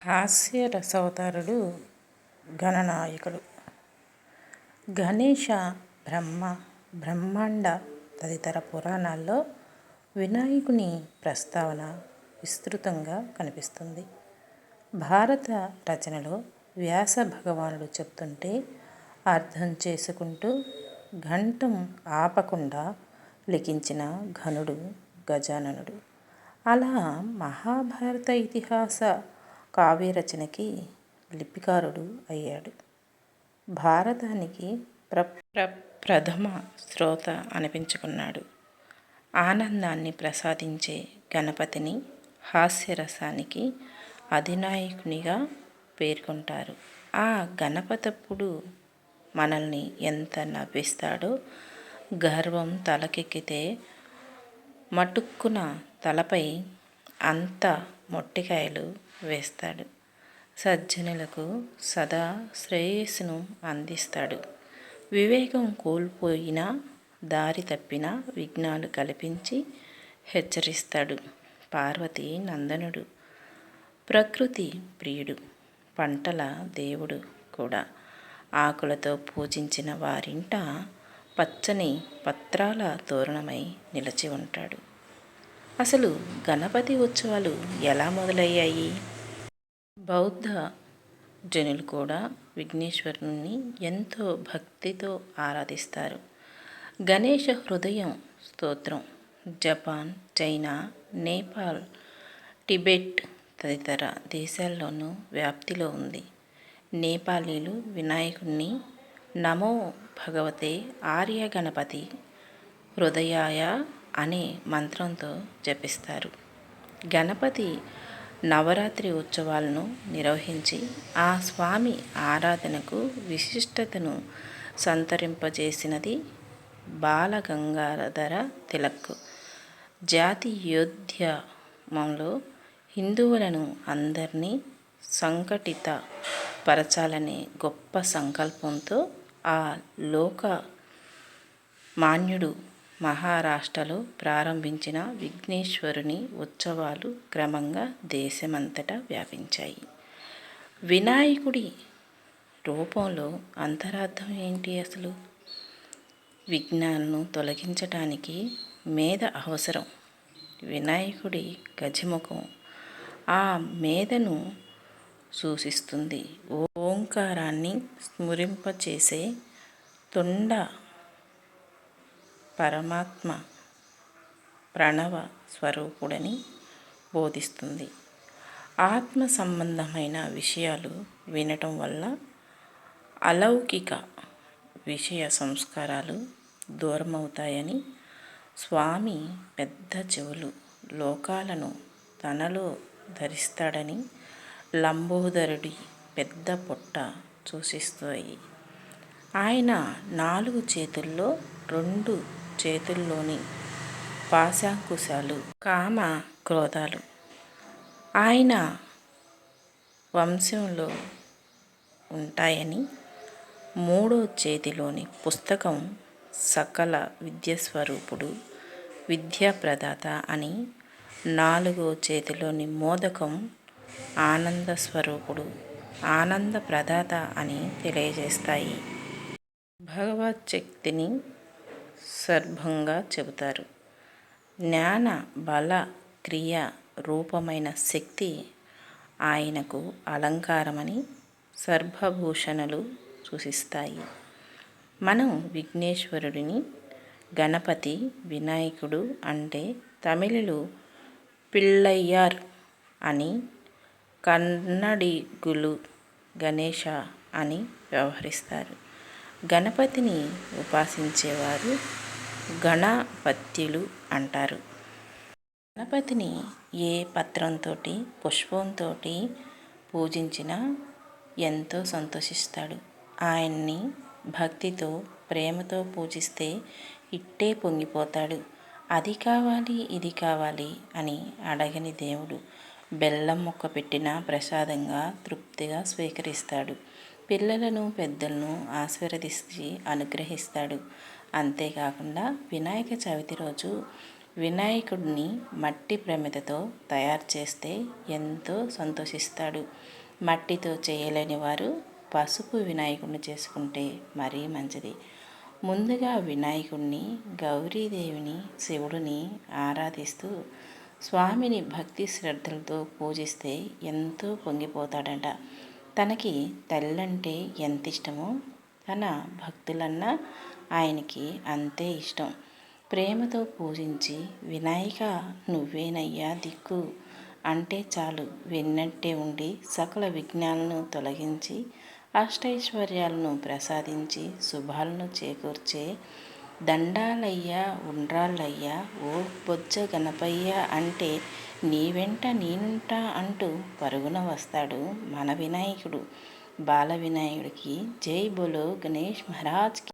హాస్య రసవతారుడు గణనాయకుడు. గణేశ, బ్రహ్మ, బ్రహ్మాండ తదితర పురాణాల్లో వినాయకుని ప్రస్తావన విస్తృతంగా కనిపిస్తుంది. భారత రచనలో వ్యాస భగవానుడు చెప్తుంటే అర్థం చేసుకుంటూ ఘంటం ఆపకుండా లిఖించిన ఘనుడు గజాననుడు. అలా మహాభారత ఇతిహాస కావ్యరచనకి లిపికారుడు అయ్యాడు. భారతానికి ప్రథమ శ్రోత అనిపించుకున్నాడు. ఆనందాన్ని ప్రసాదించే గణపతిని హాస్యరసానికి అధినాయకునిగా పేర్కొంటారు. ఆ గణపతప్పుడు మనల్ని ఎంత నవ్విస్తాడో, గర్వం తలకెక్కితే మటుక్కున తలపై అంత మొట్టికాయలు వేస్తాడు. సజ్జనులకు సదా శ్రేయస్సును అందిస్తాడు. వివేకం కోల్పోయినా, దారి తప్పినా విఘ్నాలు కల్పించి హెచ్చరిస్తాడు. పార్వతీ నందనుడు, ప్రకృతి ప్రియుడు, పంటల దేవుడు కూడా. ఆకులతో పూజించిన వారింట పచ్చని పత్రాల తోరణమై నిలిచి ఉంటాడు. అసలు గణపతి ఉత్సవాలు ఎలా మొదలయ్యాయి? బౌద్ధ జనులు కూడా విఘ్నేశ్వరుని ఎంతో భక్తితో ఆరాధిస్తారు. గణేశ హృదయం స్తోత్రం జపాన్, చైనా, నేపాల్, టిబెట్ తదితర దేశాల్లోనూ వ్యాప్తిలో ఉంది. నేపాలీలు వినాయకుణ్ణి నమో భగవతే ఆర్య గణపతి హృదయాయ అనే మంత్రంతో జపిస్తారు. గణపతి నవరాత్రి ఉత్సవాలను నిర్వహించి ఆ స్వామి ఆరాధనకు విశిష్టతను సంతరింపజేసినది బాలగంగాధర తిలక్. జాతీయోద్యమంలో హిందువులను అందరినీ సంఘటిత పరచాలనే గొప్ప సంకల్పంతో ఆ లోక మాన్యుడు మహారాష్ట్రలో ప్రారంభించిన విఘ్నేశ్వరుని ఉత్సవాలు క్రమంగా దేశమంతటా వ్యాపించాయి. వినాయకుడి రూపంలో అంతరార్థం ఏంటి అసలు? విఘ్నాలను తొలగించటానికి మేధ అవసరం. వినాయకుడి గజముఖం ఆ మేధను సూచిస్తుంది. ఓంకారాన్ని స్ఫురింపచేసే తొండ పరమాత్మ ప్రణవ స్వరూపుడని బోధిస్తుంది. ఆత్మ సంబంధమైన విషయాలు వినటం వల్ల అలౌకిక విషయ సంస్కారాలు దూరమవుతాయని, స్వామి పెద్ద చెవులు లోకాలను తనలో ధరిస్తాడని, లంబోదరుడి పెద్ద పొట్ట సూచిస్తాయి. ఆయన 4 చేతుల్లో 2 చేతుల్లోని పాశాంకుశాలు కామ క్రోధాలు. ఆయన వంశంలో ఉంటాయని, 3వ చేతిలోని పుస్తకం సకల విద్యాస్వరూపుడు, విద్యాప్రదాత అని, 4వ చేతిలోని మోదకం ఆనంద స్వరూపుడు, ఆనంద ప్రదాత అని తెలియజేస్తాయి. భగవచ్చక్తిని సర్భంగా చెబుతారు. జ్ఞాన బల క్రియ రూపమైన శక్తి ఆయనకు అలంకారమని సర్వభూషణలు సూచిస్తాయి. మనం విఘ్నేశ్వరుడిని, గణపతి, వినాయకుడు అంటే తమిళులు పిళ్ళయ్యార్ అని, కన్నడిగులు గణేశ అని వ్యవహరిస్తారు. గణపతిని ఉపాసించేవారు గణపత్యులు అంటారు. గణపతిని ఏ పత్రంతో, పుష్పంతో పూజించినా ఎంతో సంతోషిస్తాడు. ఆయన్ని భక్తితో, ప్రేమతో పూజిస్తే ఇట్టే పొంగిపోతాడు. అది కావాలి, ఇది కావాలి అని అడగని దేవుడు. బెల్లం ముక్క పెట్టిన ప్రసాదంగా తృప్తిగా స్వీకరిస్తాడు. పిల్లలను, పెద్దలను ఆశీర్వదించి అనుగ్రహిస్తాడు. అంతేకాకుండా వినాయక చవితి రోజు వినాయకుడిని మట్టి ప్రమిదతో తయారు చేస్తే ఎంతో సంతోషిస్తాడు. మట్టితో చేయలేని వారు పసుపు వినాయకుడిని చేసుకుంటే మరీ మంచిది. ముందుగా వినాయకుడిని, గౌరీదేవిని, శివుడిని ఆరాధిస్తూ స్వామిని భక్తి శ్రద్ధలతో పూజిస్తే ఎంతో పొంగిపోతాడట. తనకి తల్లంటే ఎంత ఇష్టమో తన భక్తులన్నా ఆయనకి అంతే ఇష్టం. ప్రేమతో పూజించి వినాయక నువ్వేనయ్యా దిక్కు అంటే చాలు విన్నట్టే ఉండి సకల విఘ్నాలను తొలగించి అష్టైశ్వర్యాలను ప్రసాదించి శుభాలను చేకూర్చే దండాలయ్యా ఉండ్రాళ్ళయ్యా ఓ బొజ్జ గణపయ్య అంటే నీ వెంట నేనుంటా అంటూ పరుగున వస్తాడు మన వినాయకుడు. బాల వినాయకుడికి జై బోలో గణేష్ మహారాజ్కి.